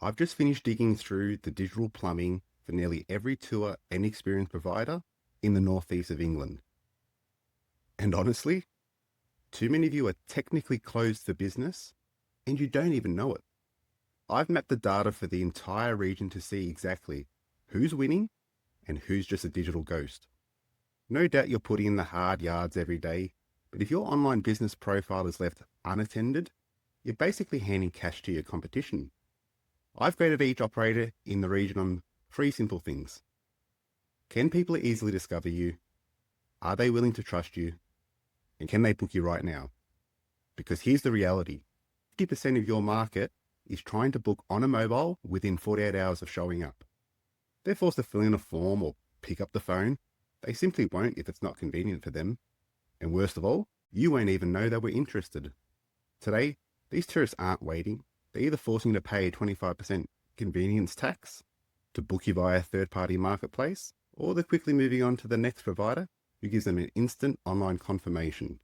I've just finished digging through the digital plumbing for nearly every tour and experience provider in the northeast of England. And honestly, too many of you are technically closed for business and you don't even know it. I've mapped the data for the entire region to see exactly who's winning and who's just a digital ghost. No doubt you're putting in the hard yards every day, but if your online business profile is left unattended, you're basically handing cash to your competition. I've graded each operator in the region on three simple things. Can people easily discover you? Are they willing to trust you? And can they book you right now? Because here's the reality. 50% of your market is trying to book on a mobile within 48 hours of showing up. They're forced to fill in a form or pick up the phone. They simply won't if it's not convenient for them. And worst of all, you won't even know they were interested. Today, these tourists aren't waiting. They're either forcing you to pay 25% convenience tax to book you via a third-party marketplace, or they're quickly moving on to the next provider who gives them an instant online confirmation.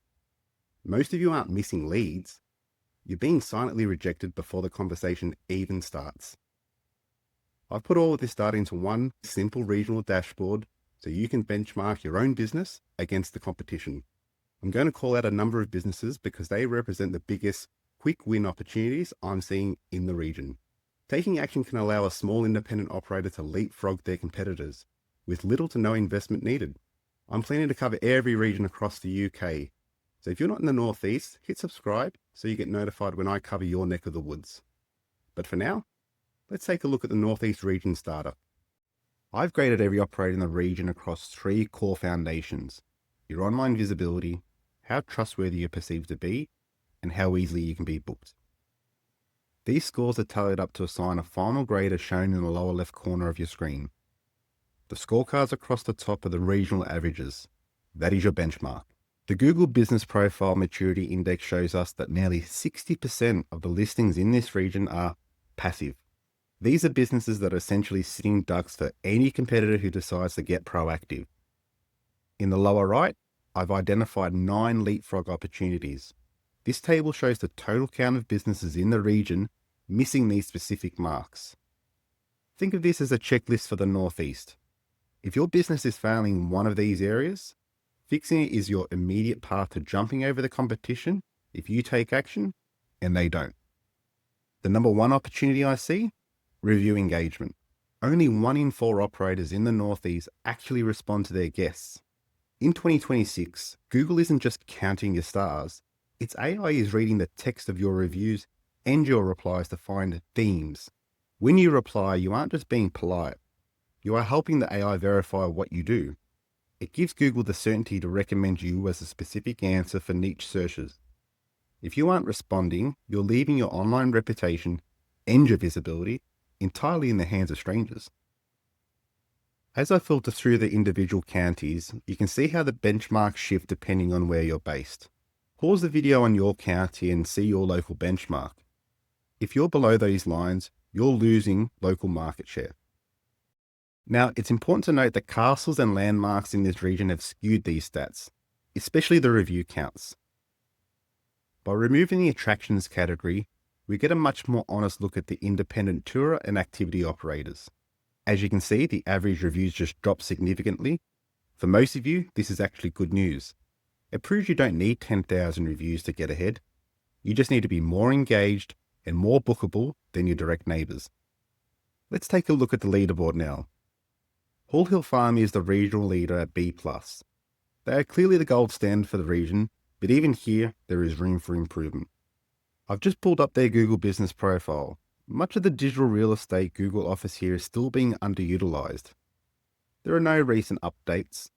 Most of you aren't missing leads. You're being silently rejected before the conversation even starts. I've put all of this data into one simple regional dashboard so you can benchmark your own business against the competition. I'm going to call out a number of businesses because they represent the biggest quick win opportunities I'm seeing in the region. Taking action can allow a small independent operator to leapfrog their competitors with little to no investment needed. I'm planning to cover every region across the UK. So if you're not in the Northeast, hit subscribe so you get notified when I cover your neck of the woods. But for now, let's take a look at the Northeast region's data. I've graded every operator in the region across three core foundations: your online visibility, how trustworthy you're perceived to be, and how easily you can be booked. These scores are tallied up to assign a final grade as shown in the lower left corner of your screen. The scorecards across the top are the regional averages. That is your benchmark. The Google Business Profile Maturity Index shows us that nearly 60% of the listings in this region are passive. These are businesses that are essentially sitting ducks for any competitor who decides to get proactive. In the lower right, I've identified 9 leapfrog opportunities. This table shows the total count of businesses in the region missing these specific marks. Think of this as a checklist for the Northeast. If your business is failing in one of these areas, fixing it is your immediate path to jumping over the competition if you take action and they don't. The number one opportunity I see: review engagement. Only 1 in 4 operators in the Northeast actually respond to their guests. In 2026, Google isn't just counting your stars. Its AI is reading the text of your reviews and your replies to find themes. When you reply, you aren't just being polite. You are helping the AI verify what you do. It gives Google the certainty to recommend you as a specific answer for niche searches. If you aren't responding, you're leaving your online reputation and your visibility entirely in the hands of strangers. As I filter through the individual counties, you can see how the benchmarks shift depending on where you're based. Pause the video on your county and see your local benchmark. If you're below those lines, you're losing local market share. Now, it's important to note that castles and landmarks in this region have skewed these stats, especially the review counts. By removing the attractions category, we get a much more honest look at the independent tour and activity operators. As you can see, the average reviews just dropped significantly. For most of you, this is actually good news. It proves you don't need 10,000 reviews to get ahead. You just need to be more engaged and more bookable than your direct neighbors. Let's take a look at the leaderboard now. Hall Hill Farm is the regional leader at B+. They are clearly the gold standard for the region, but even here, there is room for improvement. I've just pulled up their Google Business Profile. Much of the digital real estate Google offers here is still being underutilized. There are no recent updates,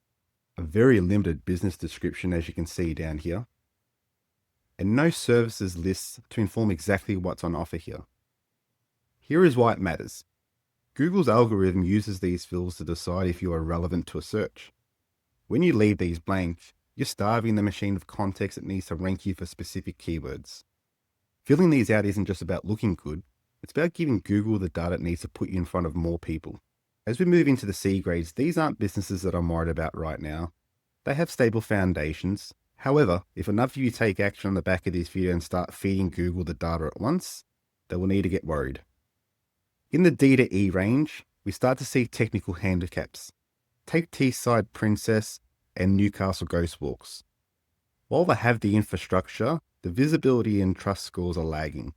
a very limited business description as you can see down here, and no services lists to inform exactly what's on offer here. Here is why it matters. Google's algorithm uses these fields to decide if you are relevant to a search. When you leave these blank, you're starving the machine of context that needs to rank you for specific keywords. Filling these out isn't just about looking good, it's about giving Google the data it needs to put you in front of more people. As we move into the C grades, these aren't businesses that I'm worried about right now. They have stable foundations. However, if enough of you take action on the back of this video and start feeding Google the data at once, they will need to get worried. In the D to E range, we start to see technical handicaps. Take Teesside Princess and Newcastle Ghost Walks. While they have the infrastructure, the visibility and trust scores are lagging.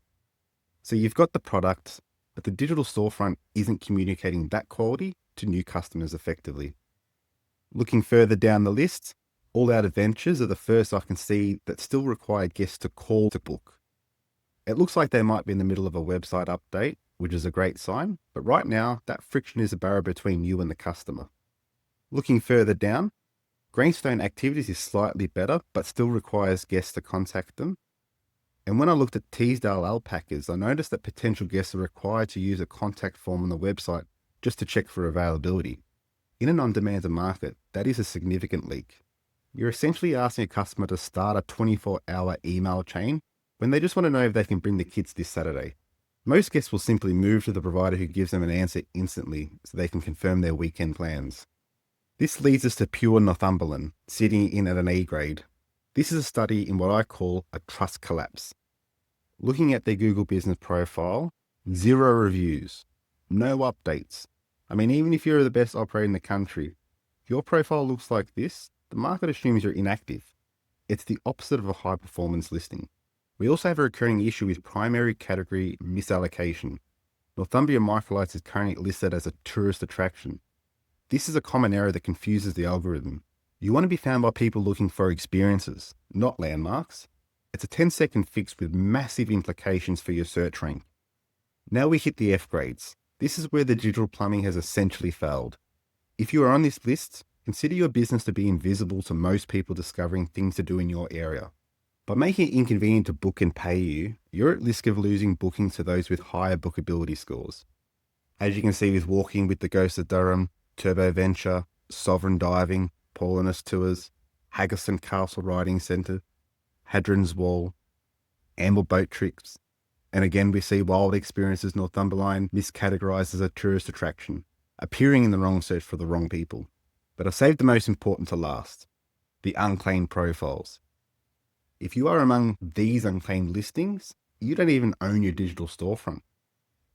So you've got the product, but the digital storefront isn't communicating that quality to new customers effectively. Looking further down the list, All Out Adventures are the first I can see that still require guests to call to book. It looks like they might be in the middle of a website update, which is a great sign, but right now, that friction is a barrier between you and the customer. Looking further down, Greenstone Activities is slightly better, but still requires guests to contact them. And when I looked at Teesdale Alpacas, I noticed that potential guests are required to use a contact form on the website just to check for availability. In an on-demand market, that is a significant leak. You're essentially asking a customer to start a 24-hour email chain when they just want to know if they can bring the kids this Saturday. Most guests will simply move to the provider who gives them an answer instantly so they can confirm their weekend plans. This leads us to Pure Northumberland, sitting in at an E grade. This is a study in what I call a trust collapse. Looking at their Google business profile, 0 reviews, no updates. I mean, even if you're the best operator in the country, if your profile looks like this, the market assumes you're inactive. It's the opposite of a high-performance listing. We also have a recurring issue with primary category misallocation. Northumbria Microlights is currently listed as a tourist attraction. This is a common error that confuses the algorithm. You want to be found by people looking for experiences, not landmarks. It's a 10-second fix with massive implications for your search rank. Now we hit the F grades. This is where the digital plumbing has essentially failed. If you are on this list, consider your business to be invisible to most people discovering things to do in your area. By making it inconvenient to book and pay you, you're at risk of losing bookings to those with higher bookability scores. As you can see with Walking with the Ghost of Durham, Turbo Venture, Sovereign Diving, Paulinus Tours, Haggerston Castle Riding Centre, Hadron's Wall, Amble Boat Trips, and again we see Wild Experiences Northumberland miscategorised as a tourist attraction, appearing in the wrong search for the wrong people. But I've saved the most important to last, the unclaimed profiles. If you are among these unclaimed listings, you don't even own your digital storefront.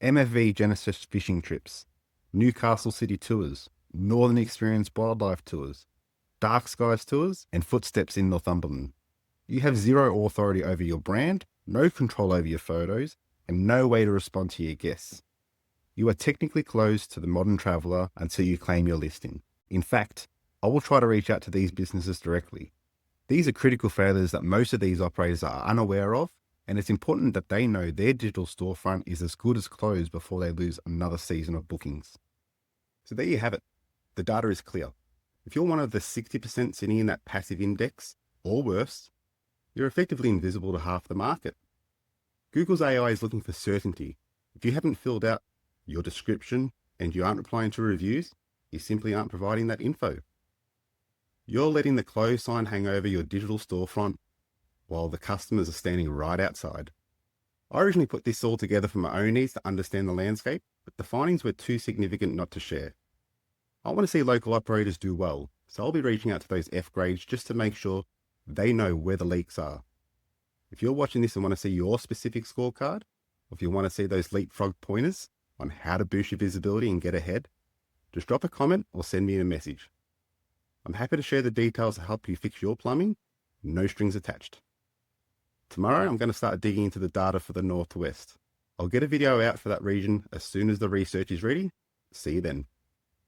MFV Genesis Fishing Trips, Newcastle City Tours, Northern Experience Wildlife Tours, Dark Skies Tours, and Footsteps in Northumberland. You have 0 authority over your brand, no control over your photos, and no way to respond to your guests. You are technically closed to the modern traveller until you claim your listing. In fact, I will try to reach out to these businesses directly. These are critical failures that most of these operators are unaware of, and it's important that they know their digital storefront is as good as closed before they lose another season of bookings. So there you have it. The data is clear. If you're one of the 60% sitting in that passive index, or worse, you're effectively invisible to half the market. Google's AI is looking for certainty. If you haven't filled out your description and you aren't replying to reviews, you simply aren't providing that info. You're letting the close sign hang over your digital storefront while the customers are standing right outside. I originally put this all together for my own needs to understand the landscape, but the findings were too significant not to share. I want to see local operators do well, so I'll be reaching out to those F grades just to make sure they know where the leaks are. If you're watching this and want to see your specific scorecard, or if you want to see those leapfrog pointers on how to boost your visibility and get ahead, just drop a comment or send me a message. I'm happy to share the details to help you fix your plumbing, no strings attached. Tomorrow, I'm going to start digging into the data for the Northwest. I'll get a video out for that region as soon as the research is ready. See you then.